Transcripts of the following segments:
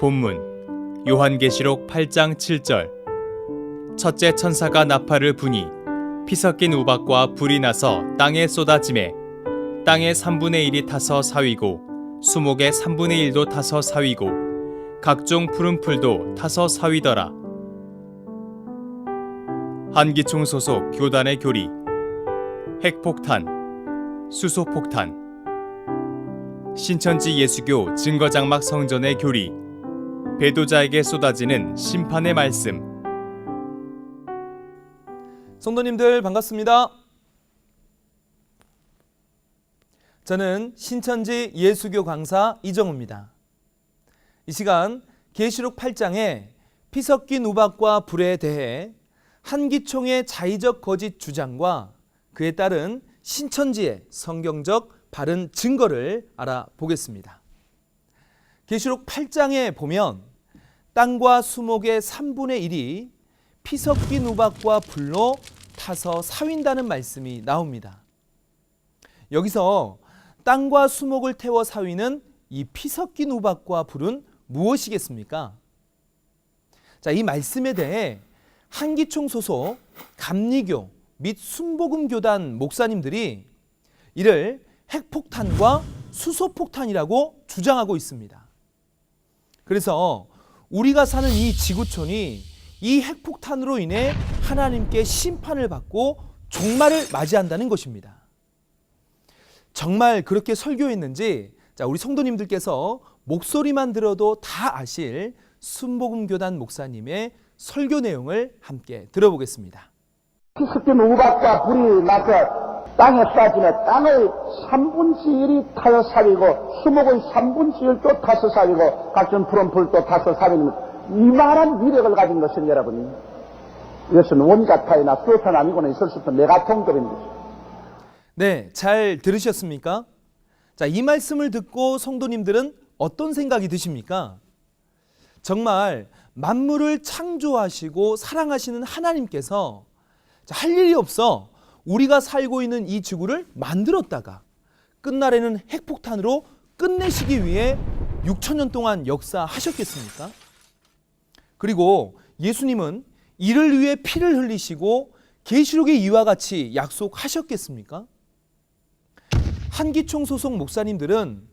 본문 요한계시록 8장 7절. 첫째 천사가 나팔을 부니 피 섞인 우박과 불이 나서 땅에 쏟아지매 땅의 3분의 1이 타서 사위고 수목의 3분의 1도 타서 사위고 각종 푸른 풀도 타서 사위더라. 한기총 소속 교단의 교리. 핵폭탄, 수소폭탄. 신천지 예수교 증거장막 성전의 교리. 배도자에게 쏟아지는 심판의 말씀. 성도님들 반갑습니다. 저는 신천지 예수교 강사 이정우입니다. 이 시간 계시록 8장의 피 섞인 우박과 불에 대해 한기총의 자의적 거짓 주장과 그에 따른 신천지의 성경적 바른 증거를 알아보겠습니다. 계시록 8장에 보면 땅과 수목의 3분의 1이 피 섞인 우박과 불로 타서 사윈다는 말씀이 나옵니다. 여기서 땅과 수목을 태워 사위는 이 피 섞인 우박과 불은 무엇이겠습니까? 자, 이 말씀에 대해 한기총 소속 감리교 및 순복음교단 목사님들이 이를 핵폭탄과 수소폭탄이라고 주장하고 있습니다. 그래서 우리가 사는 이 지구촌이 이 핵폭탄으로 인해 하나님께 심판을 받고 종말을 맞이한다는 것입니다. 정말 그렇게 설교했는지 우리 성도님들께서 목소리만 들어도 다 아실 순복음교단 목사님의 설교 내용을 함께 들어보겠습니다. 피 섞인 우박과 불이 나서 땅에 쏟아지며 땅의 3분의 1이 타서 사위고 수목의 3분의 1도 타서 사위고 각종 푸른 풀도 타서 사위는 이만한 위력을 가진 것은 여러분, 이것은 원자타이나 수소탄 있을 수 없는 메가통급인 것입니다. 네, 잘 들으셨습니까? 자, 이 말씀을 듣고 성도님들은 어떤 생각이 드십니까? 정말 만물을 창조하시고 사랑하시는 하나님께서 할 일이 없어 우리가 살고 있는 이 지구를 만들었다가 끝날에는 핵폭탄으로 끝내시기 위해 6,000년 동안 역사하셨겠습니까? 그리고 예수님은 이를 위해 피를 흘리시고 계시록에 이와 같이 약속하셨겠습니까? 한기총 소속 목사님들은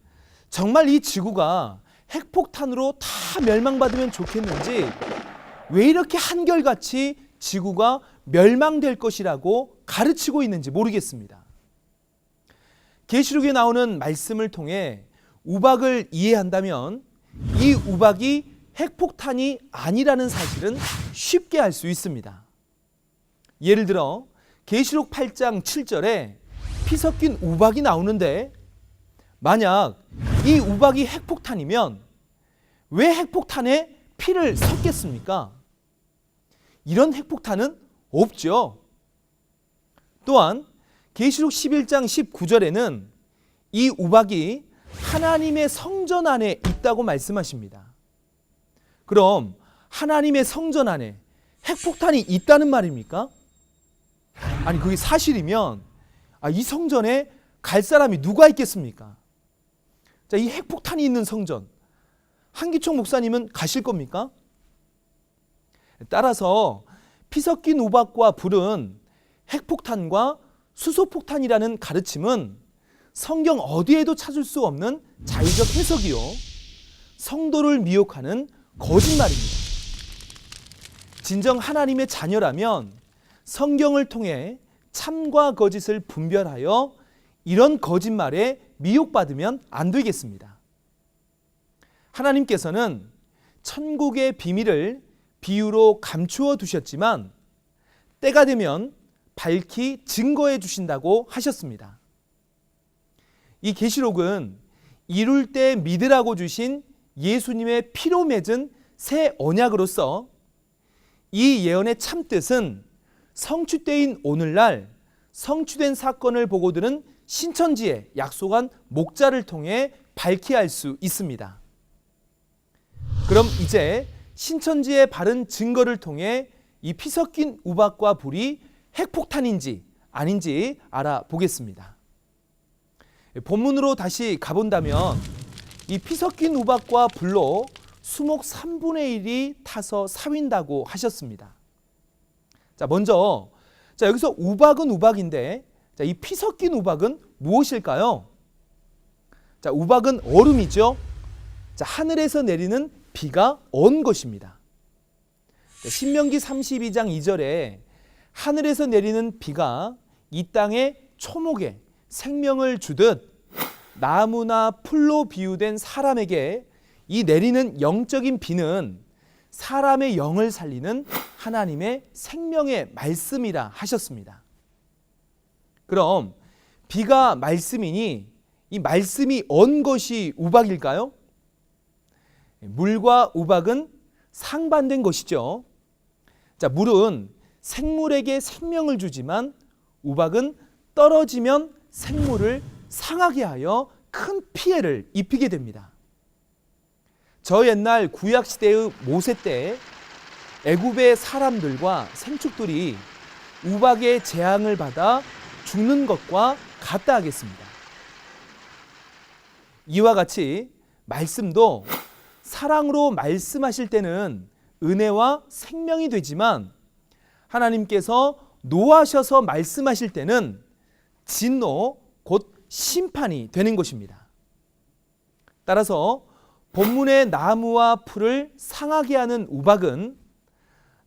정말 이 지구가 핵폭탄으로 다 멸망받으면 좋겠는지 왜 이렇게 한결같이 지구가 멸망될 것이라고 가르치고 있는지 모르겠습니다. 계시록에 나오는 말씀을 통해 우박을 이해한다면 이 우박이 핵폭탄이 아니라는 사실은 쉽게 알 수 있습니다. 예를 들어 계시록 8장 7절에 피 섞인 우박이 나오는데 만약 이 우박이 핵폭탄이면 왜 핵폭탄에 피를 섞겠습니까? 이런 핵폭탄은 없죠. 또한 계시록 11장 19절에는 이 우박이 하나님의 성전 안에 있다고 말씀하십니다. 그럼 하나님의 성전 안에 핵폭탄이 있다는 말입니까? 아니, 그게 사실이면 이 성전에 갈 사람이 누가 있겠습니까? 자, 이 핵폭탄이 있는 성전, 한기총 목사님은 가실 겁니까? 따라서 피 섞인 우박과 불은 핵폭탄과 수소폭탄이라는 가르침은 성경 어디에도 찾을 수 없는 자의적 해석이요, 성도를 미혹하는 거짓말입니다. 진정 하나님의 자녀라면 성경을 통해 참과 거짓을 분별하여 이런 거짓말에 미혹받으면 안 되겠습니다. 하나님께서는 천국의 비밀을 비유로 감추어 두셨지만 때가 되면 밝히 증거해 주신다고 하셨습니다. 이 계시록은 이룰 때 믿으라고 주신 예수님의 피로 맺은 새 언약으로서 이 예언의 참뜻은 성취때인 오늘날 성취된 사건을 보고 들은 신천지에 약속한 목자를 통해 밝히 알 수 있습니다. 그럼 이제 신천지의 바른 증거를 통해 이 피 섞인 우박과 불이 핵폭탄인지 아닌지 알아보겠습니다. 본문으로 다시 가본다면 이 피 섞인 우박과 불로 수목 3분의 1이 타서 사윈다고 하셨습니다. 자, 먼저 여기서 우박은 우박인데 이 피 섞인 우박은 무엇일까요? 자, 우박은 얼음이죠. 자, 하늘에서 내리는 비가 언 것입니다. 신명기 32장 2절에 하늘에서 내리는 비가 이 땅에 초목에 생명을 주듯 나무나 풀로 비유된 사람에게 이 내리는 영적인 비는 사람의 영을 살리는 하나님의 생명의 말씀이라 하셨습니다. 그럼 비가 말씀이니 이 말씀이 언 것이 우박일까요? 물과 우박은 상반된 것이죠. 자, 물은 생물에게 생명을 주지만 우박은 떨어지면 생물을 상하게 하여 큰 피해를 입히게 됩니다. 저 옛날 구약시대의 모세 때 애굽의 사람들과 생축들이 우박의 재앙을 받아 죽는 것과 같다 하겠습니다. 이와 같이 말씀도 사랑으로 말씀하실 때는 은혜와 생명이 되지만 하나님께서 노하셔서 말씀하실 때는 진노 곧 심판이 되는 것입니다. 따라서 본문의 나무와 풀을 상하게 하는 우박은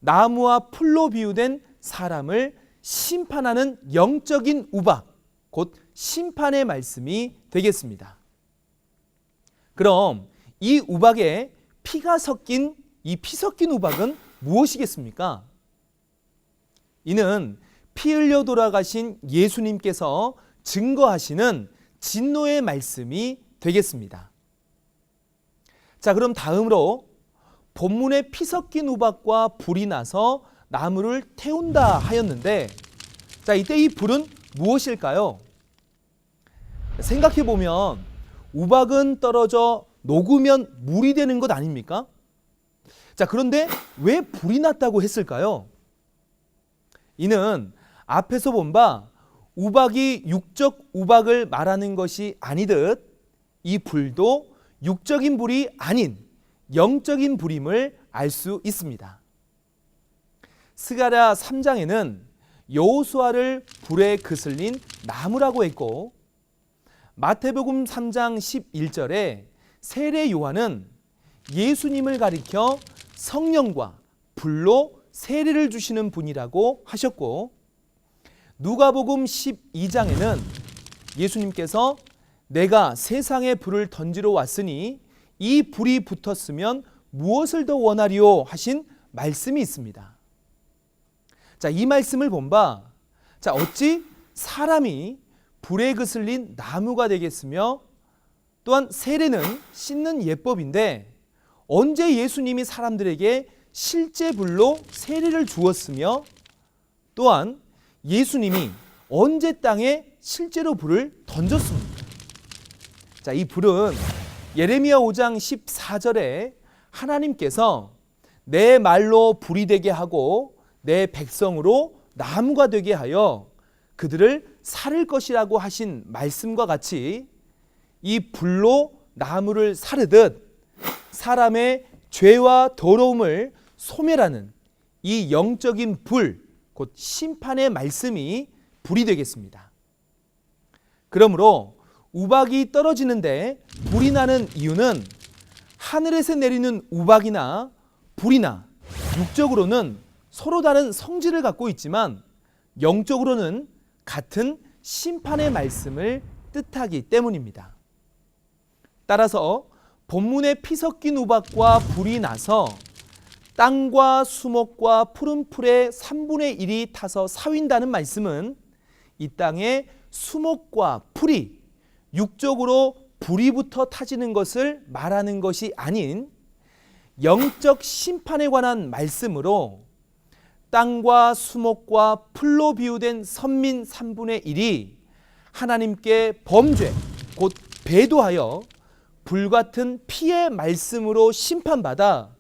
나무와 풀로 비유된 사람을 심판하는 영적인 우박, 곧 심판의 말씀이 되겠습니다. 그럼 이 우박에 피가 섞인 이 피 섞인 우박은 무엇이겠습니까? 이는 피 흘려 돌아가신 예수님께서 증거하시는 진노의 말씀이 되겠습니다. 자, 그럼 다음으로 본문에 피 섞인 우박과 불이 나서 나무를 태운다 하였는데, 자, 이때 이 불은 무엇일까요? 생각해 보면 우박은 떨어져 녹으면 물이 되는 것 아닙니까? 자, 그런데 왜 불이 났다고 했을까요? 이는 앞에서 본 바 우박이 육적 우박을 말하는 것이 아니듯 이 불도 육적인 불이 아닌 영적인 불임을 알 수 있습니다. 스가랴 3장에는 여호수아를 불에 그슬린 나무라고 했고, 마태복음 3장 11절에 세례 요한은 예수님을 가리켜 성령과 불로 세례를 주시는 분이라고 하셨고, 누가복음 12장에는 예수님께서 내가 세상에 불을 던지러 왔으니 이 불이 붙었으면 무엇을 더 원하리요 하신 말씀이 있습니다. 자, 이 말씀을 본 바, 자, 어찌 사람이 불에 그슬린 나무가 되겠으며, 또한 세례는 씻는 예법인데 언제 예수님이 사람들에게 실제 불로 세례를 주었으며, 또한 예수님이 언제 땅에 실제로 불을 던졌습니까? 자, 이 불은 예레미야 5장 14절에 하나님께서 내 말로 불이 되게 하고 내 백성으로 나무가 되게 하여 그들을 살릴 것이라고 하신 말씀과 같이 이 불로 나무를 사르듯 사람의 죄와 더러움을 소멸하는 이 영적인 불, 곧 심판의 말씀이 불이 되겠습니다. 그러므로 우박이 떨어지는데 불이 나는 이유는 하늘에서 내리는 우박이나 불이나 육적으로는 서로 다른 성질을 갖고 있지만 영적으로는 같은 심판의 말씀을 뜻하기 때문입니다. 따라서 본문에 피 섞인 우박과 불이 나서 땅과 수목과 푸른 풀의 3분의 1이 타서 사윈다는 말씀은 이 땅에 수목과 풀이 육적으로 불이 붙어 타지는 것을 말하는 것이 아닌 영적 심판에 관한 말씀으로 땅과 수목과 풀로 비유된 선민 3분의 1이 하나님께 범죄, 곧 배도하여 불같은 피의 말씀으로 심판받아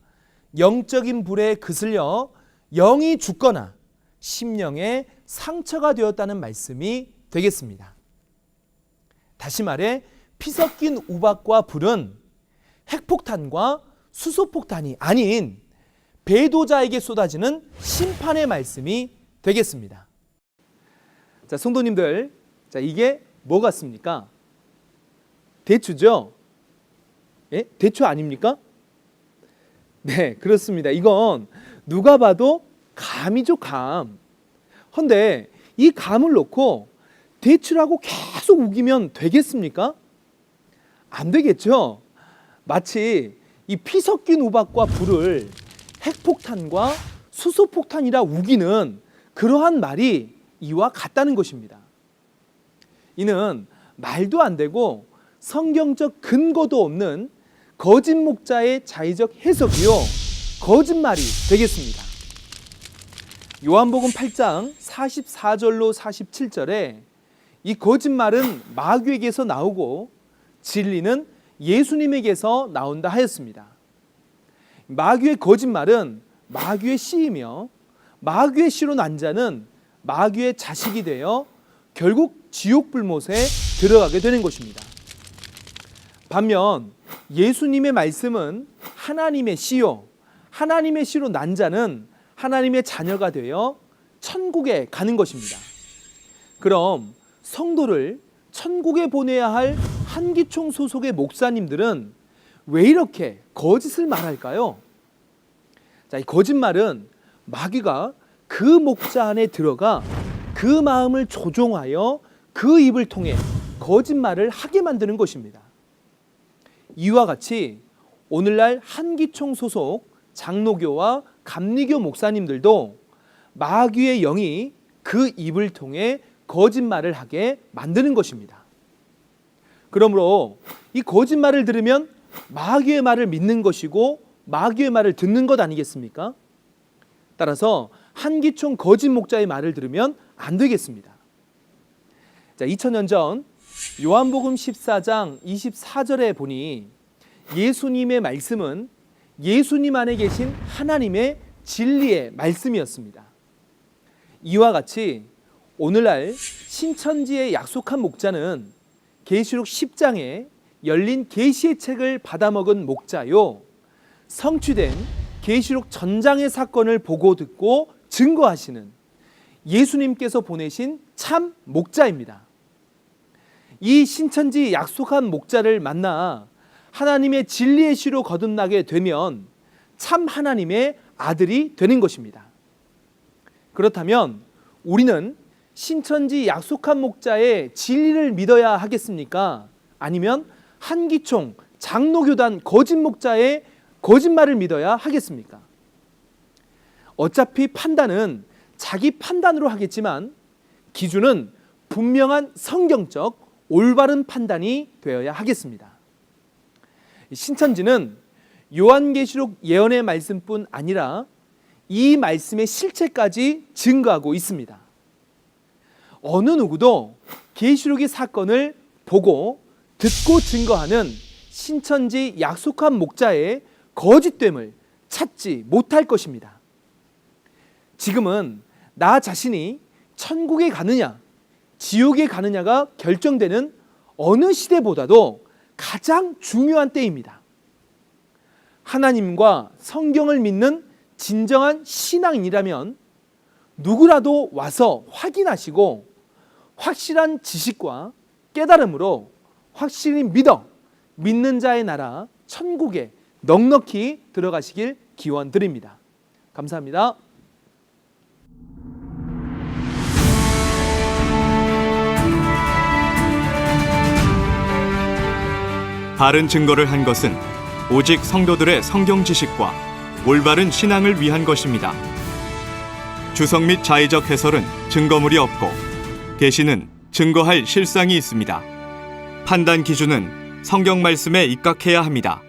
영적인 불에 그슬려 영이 죽거나 심령에 상처가 되었다는 말씀이 되겠습니다. 다시 말해 피 섞인 우박과 불은 핵폭탄과 수소폭탄이 아닌 배도자에게 쏟아지는 심판의 말씀이 되겠습니다. 자, 성도님들, 자, 이게 뭐 같습니까? 대추죠? 예? 대추 아닙니까? 네, 그렇습니다. 이건 누가 봐도 감이죠, 감. 헌데 이 감을 놓고 대추라고 계속 우기면 되겠습니까? 안 되겠죠? 마치 이 피 섞인 우박과 불을 핵폭탄과 수소폭탄이라 우기는 그러한 말이 이와 같다는 것입니다. 이는 말도 안 되고 성경적 근거도 없는 거짓 목자의 자의적 해석이요, 거짓말이 되겠습니다. 요한복음 8장 44절로 47절에 이 거짓말은 마귀에게서 나오고 진리는 예수님에게서 나온다 하였습니다. 마귀의 거짓말은 마귀의 씨이며 마귀의 씨로 난 자는 마귀의 자식이 되어 결국 지옥 불못에 들어가게 되는 것입니다. 반면 예수님의 말씀은 하나님의 씨요, 하나님의 씨로 난 자는 하나님의 자녀가 되어 천국에 가는 것입니다. 그럼 성도를 천국에 보내야 할 한기총 소속의 목사님들은 왜 이렇게 거짓을 말할까요? 자, 이 거짓말은 마귀가 그 목자 안에 들어가 그 마음을 조종하여 그 입을 통해 거짓말을 하게 만드는 것입니다. 이와 같이 오늘날 한기총 소속 장로교와 감리교 목사님들도 마귀의 영이 그 입을 통해 거짓말을 하게 만드는 것입니다. 그러므로 이 거짓말을 들으면 마귀의 말을 믿는 것이고 마귀의 말을 듣는 것 아니겠습니까? 따라서 한기총 거짓 목자의 말을 들으면 안 되겠습니다. 자, 2000년 전 요한복음 14장 24절에 보니 예수님의 말씀은 예수님 안에 계신 하나님의 진리의 말씀이었습니다. 이와 같이 오늘날 신천지에 약속한 목자는 계시록 10장에 열린 계시의 책을 받아먹은 목자요, 성취된 계시록 전장의 사건을 보고 듣고 증거하시는 예수님께서 보내신 참 목자입니다. 이 신천지 약속한 목자를 만나 하나님의 진리의 씨로 거듭나게 되면 참 하나님의 아들이 되는 것입니다. 그렇다면 우리는 신천지 약속한 목자의 진리를 믿어야 하겠습니까? 아니면 한기총 장로교단 거짓 목자의 거짓말을 믿어야 하겠습니까? 어차피 판단은 자기 판단으로 하겠지만 기준은 분명한 성경적 올바른 판단이 되어야 하겠습니다. 신천지는 요한계시록 예언의 말씀뿐 아니라 이 말씀의 실체까지 증거하고 있습니다. 어느 누구도 계시록의 사건을 보고 듣고 증거하는 신천지 약속한 목자의 거짓됨을 찾지 못할 것입니다. 지금은 나 자신이 천국에 가느냐 지옥에 가느냐가 결정되는 어느 시대보다도 가장 중요한 때입니다. 하나님과 성경을 믿는 진정한 신앙인이라면 누구라도 와서 확인하시고 확실한 지식과 깨달음으로 확실히 믿는 자의 나라 천국에 넉넉히 들어가시길 기원드립니다. 감사합니다. 바른 증거를 한 것은 오직 성도들의 성경 지식과 올바른 신앙을 위한 것입니다. 주석 및 자의적 해설은 증거물이 없고 계시는 증거할 실상이 있습니다. 판단 기준은 성경 말씀에 입각해야 합니다.